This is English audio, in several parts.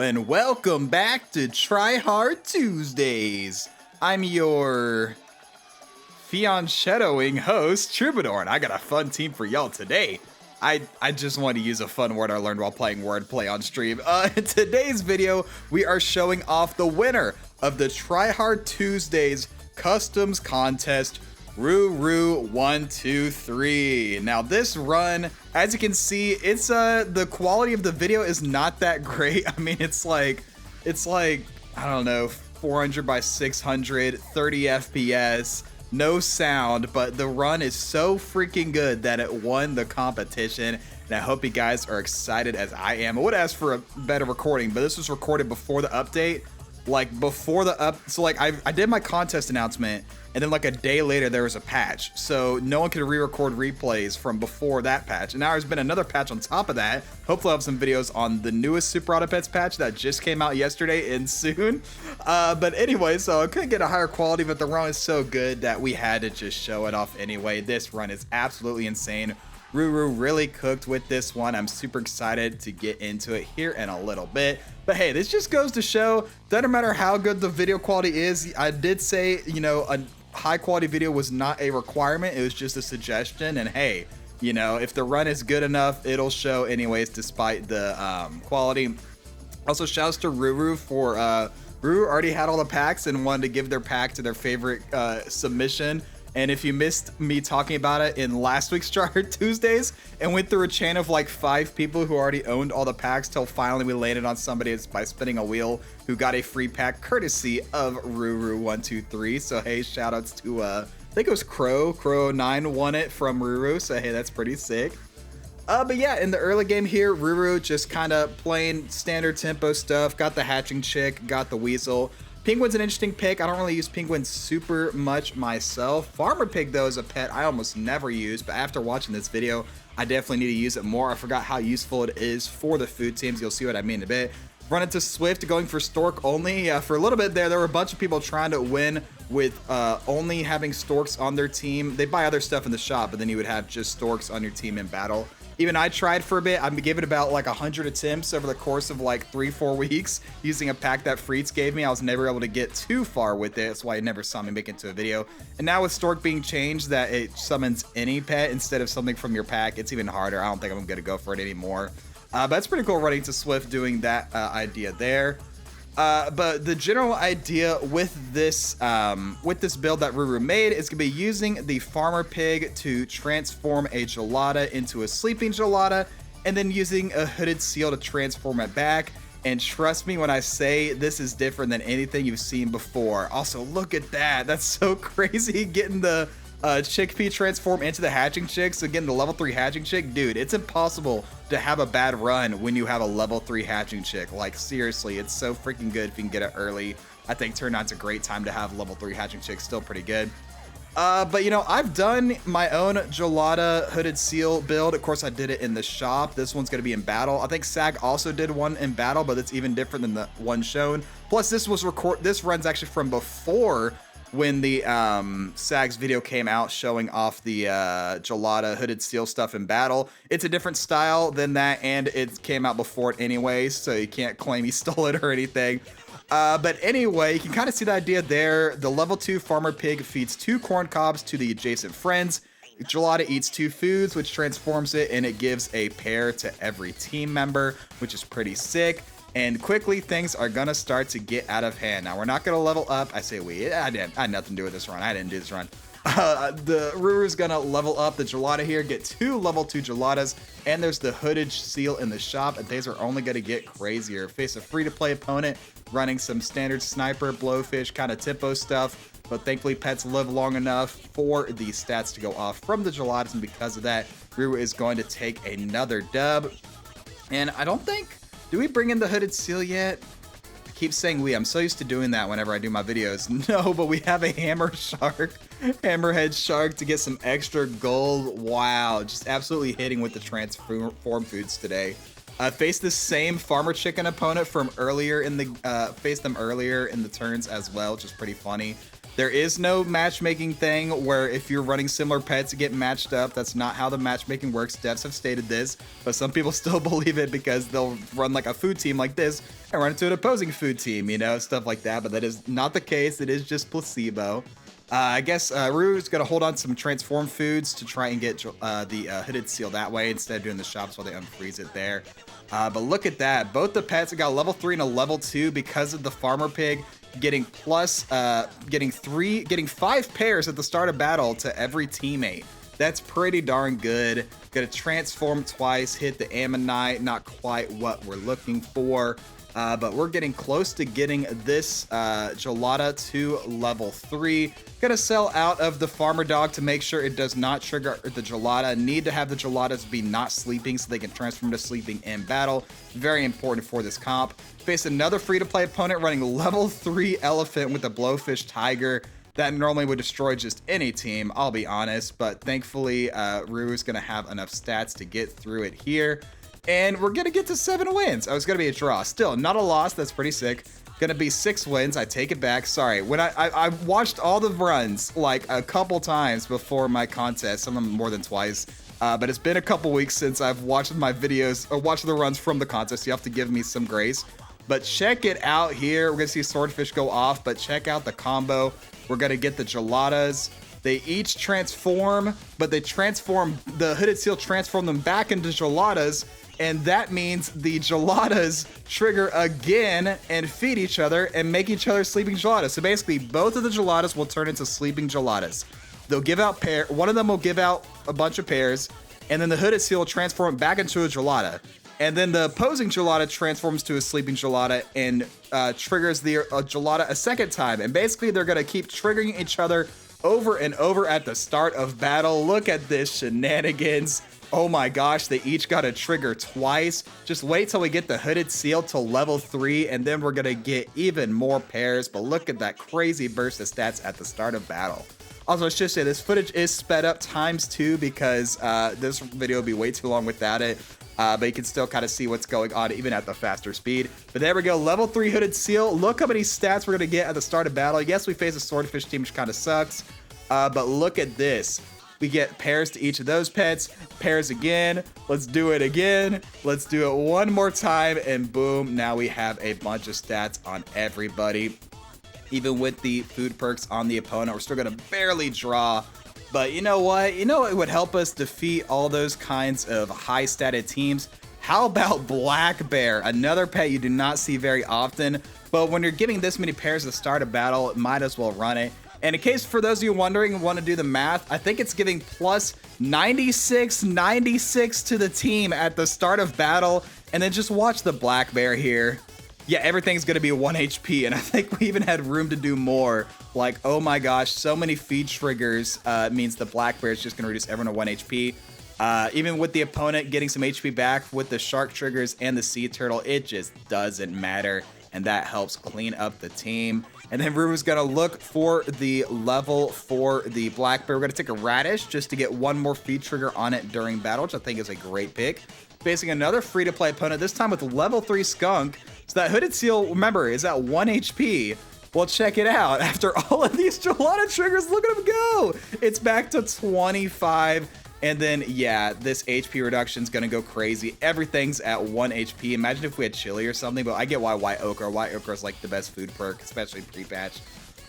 and welcome back to Tryhard Tuesdays. I'm your fianchettoing host, Troubadour, and I got a fun team for y'all today. I just want to use a fun word I learned while playing wordplay on stream. In today's video, we are showing off the winner of the Tryhard Tuesdays Customs Contest, Ruru123. Now this run, as you can see, it's the quality of the video is not that great. I mean, it's like I don't know, 400 by 600, 30 FPS, no sound, but the run is so freaking good that it won the competition. And I hope you guys are excited as I am. I would ask for a better recording, but this was recorded before the update. Like before the so like I did my contest announcement, and then like a day later there was a patch, so no one could re-record replays from before that patch. And now there's been another patch on top of that. Hopefully I'll have some videos on the newest superautopets patch that just came out yesterday and soon. But anyway, so I couldn't get a higher quality, but the run is so good that we had to just show it off anyway. This run is absolutely insane. Ruru really cooked with this one. I'm super excited to get into it here in a little bit. But hey, this just goes to show, doesn't matter how good the video quality is. I did say, you know, a high quality video was not a requirement. It was just a suggestion. And hey, you know, if the run is good enough, it'll show anyways, despite the quality. Also, shouts to Ruru for, Ruru already had all the packs and wanted to give their pack to their favorite submission. And if you missed me talking about it in last week's Tryhard Tuesdays and went through a chain of like 5 people who already owned all the packs till finally we landed on somebody by spinning a wheel who got a free pack courtesy of Ruru123. So hey, shout outs to I think it was Crow9 won it from Ruru. So hey, that's pretty sick. But yeah, in the early game here, Ruru just kind of playing standard tempo stuff. Got the hatching chick, got the weasel. Penguin's an interesting pick. I don't really use Penguin super much myself. Farmer Pig, though, is a pet I almost never use, but after watching this video, I definitely need to use it more. I forgot how useful it is for the food teams. You'll see what I mean in a bit. Run into Swift, going for Stork only. For a little bit there were a bunch of people trying to win with only having Storks on their team. They buy other stuff in the shop, but then you would have just Storks on your team in battle. Even I tried for a bit. I'm giving about like 100 attempts over the course of like 3-4 weeks using a pack that Freets gave me. I was never able to get too far with it. That's why you never saw me make it into a video. And now with Stork being changed that it summons any pet instead of something from your pack, it's even harder. I don't think I'm going to go for it anymore. But it's pretty cool running to Swift doing that idea there. But the general idea with this build that Ruru made is going to be using the Farmer Pig to transform a Gelada into a sleeping Gelada, and then using a Hooded Seal to transform it back. And trust me when I say this is different than anything you've seen before. Also, look at that. That's so crazy, getting the chickpea transform into the hatching chick. So getting the level 3 hatching chick, dude, it's impossible to have a bad run when you have a level 3 hatching chick. Like seriously, it's so freaking good if you can get it early. I think turn 9's a great time to have level 3 hatching chick, still pretty good. But you know, I've done my own Gelada Hooded Seal build. Of course, I did it in the shop. This one's going to be in battle. I think Sag also did one in battle, but it's even different than the one shown. Plus, this run's actually from before when the Sags video came out showing off the Gelada Hooded Seal stuff in battle. It's a different style than that, and it came out before it anyway, so you can't claim he stole it or anything. But anyway, you can kind of see the idea there. The level 2 Farmer Pig feeds 2 corn cobs to the adjacent friends. Gelada eats 2 foods, which transforms it, and it gives a pair to every team member, which is pretty sick. And quickly, things are going to start to get out of hand. Now, we're not going to level up. I say we. I had nothing to do with this run. I didn't do this run. The Ruru's going to level up the Gelada here, get 2 level 2 Geladas, and there's the Hooded Seal in the shop, and things are only going to get crazier. Face a free-to-play opponent running some standard sniper, blowfish kind of tempo stuff, but thankfully pets live long enough for the stats to go off from the Geladas, and because of that, Ruru is going to take another dub. And I don't think... Do we bring in the Hooded Seal yet? I keep saying we. I'm so used to doing that whenever I do my videos. No, but we have a Hammerhead Shark to get some extra gold. Wow, just absolutely hitting with the transform foods today. Faced the same Farmer Chicken opponent from earlier in the, faced them earlier in the turns as well, which is pretty funny. There is no matchmaking thing where if you're running similar pets you get matched up. That's not how the matchmaking works. Devs have stated this, but some people still believe it because they'll run like a food team like this and run into an opposing food team, you know, stuff like that. But that is not the case. It is just placebo. I guess Rue's going to hold on to some transform foods to try and get the hooded seal that way instead of doing the shops while they unfreeze it there. But look at that. Both the pets have got a level 3 and a level 2 because of the farmer pig getting getting 5 pairs at the start of battle to every teammate. That's pretty darn good. Gonna transform twice, hit the ammonite, not quite what we're looking for. But we're getting close to getting this gelada to level 3. Gonna sell out of the farmer dog to make sure it does not trigger the gelada. Need to have the geladas be not sleeping so they can transform to sleeping in battle. Very important for this comp. Face another free-to-play opponent running level 3 elephant with a blowfish tiger. That normally would destroy just any team, I'll be honest. But thankfully, Rue is gonna have enough stats to get through it here. And we're gonna get to 7 wins. Oh, it's gonna be a draw. Still, not a loss. That's pretty sick. Gonna be 6 wins. I take it back. Sorry. When I watched all the runs like a couple times before my contest, some of them more than twice. But it's been a couple weeks since I've watched my videos or watched the runs from the contest. You have to give me some grace. But check it out here. We're gonna see swordfish go off, but check out the combo. We're gonna get the geladas. They each transform, but they transform, the hooded seal transform them back into geladas. And that means the geladas trigger again and feed each other and make each other sleeping geladas. So basically, both of the geladas will turn into sleeping geladas. They'll give out one of them will give out a bunch of pairs, and then the hooded seal will transform back into a gelada. And then the opposing gelada transforms to a sleeping gelada and triggers the gelada a second time. And basically, they're gonna keep triggering each other over and over at the start of battle. Look at this shenanigans. Oh my gosh, they each got a trigger twice. Just wait till we get the hooded seal to level 3, and then we're gonna get even more pairs. But look at that crazy burst of stats at the start of battle. Also, I should say this footage is sped up ×2 because this video would be way too long without it. But you can still kind of see what's going on even at the faster speed. But there we go, level 3 hooded seal. Look how many stats we're gonna get at the start of battle. Yes, we face a swordfish team, which kind of sucks. But look at this. We get pairs to each of those pets, pairs again. Let's do it again. Let's do it one more time, and boom, now we have a bunch of stats on everybody. Even with the food perks on the opponent, we're still gonna barely draw. But you know what? You know it would help us defeat all those kinds of high statted teams? How about Black Bear? Another pet you do not see very often, but when you're giving this many pairs at the start of battle, might as well run it. And in case for those of you wondering, want to do the math, I think it's giving plus 96 to the team at the start of battle. And then just watch the Black Bear here. Yeah, everything's going to be 1 HP. And I think we even had room to do more. Like, oh my gosh, so many feed triggers means the Black Bear is just going to reduce everyone to 1 HP. Even with the opponent getting some HP back with the shark triggers and the sea turtle, it just doesn't matter. And that helps clean up the team. And then Rue's gonna look for the level for the Black Bear. We're gonna take a radish just to get one more feed trigger on it during battle, which I think is a great pick. Facing another free-to-play opponent, this time with level 3 skunk. So that hooded seal, remember, is at 1 HP. Well, check it out. After all of these gelada triggers, look at him go. It's back to 25. And then, yeah, this HP reduction is going to go crazy. Everything's at 1 HP. Imagine if we had chili or something, but I get why white ochre. White ochre is like the best food perk, especially pre-patch.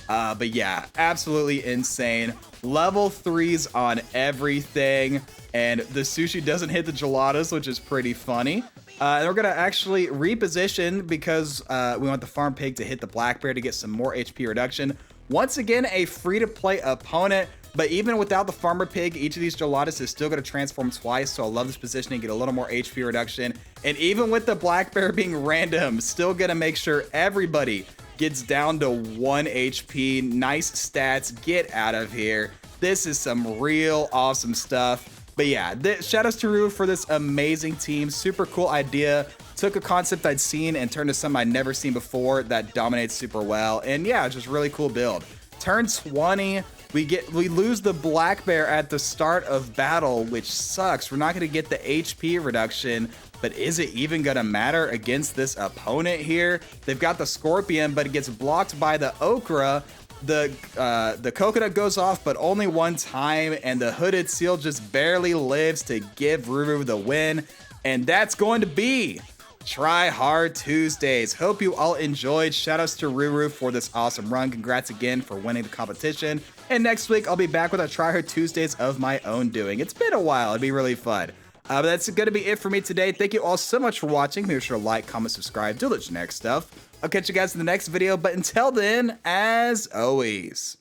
But yeah, absolutely insane. Level 3s on everything. And the sushi doesn't hit the geladas, which is pretty funny. And we're going to actually reposition because we want the farm pig to hit the Black Bear to get some more HP reduction. Once again, a free-to-play opponent. But even without the farmer pig, each of these geladas is still going to transform twice. So I love this positioning, get a little more HP reduction. And even with the Black Bear being random, still going to make sure everybody gets down to 1 HP. Nice stats. Get out of here. This is some real awesome stuff. But yeah, shout outs to Rue for this amazing team. Super cool idea. Took a concept I'd seen and turned to something I'd never seen before that dominates super well. And yeah, just really cool build. Turn 20. We lose the Black Bear at the start of battle, which sucks. We're not going to get the HP reduction, but is it even going to matter against this opponent here? They've got the Scorpion, but it gets blocked by the Okra. the coconut goes off, but only one time, and the hooded seal just barely lives to give Ruru the win, and that's going to be Tryhard Tuesdays. Hope you all enjoyed. Shoutouts to Ruru for this awesome run. Congrats again for winning the competition. And next week, I'll be back with a Tryhard Tuesdays of my own doing. It's been a while. It'd be really fun. But that's going to be it for me today. Thank you all so much for watching. Make sure to like, comment, subscribe, do the generic stuff. I'll catch you guys in the next video. But until then, as always,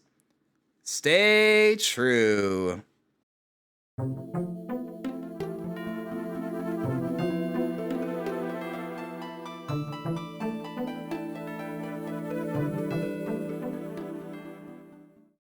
stay true.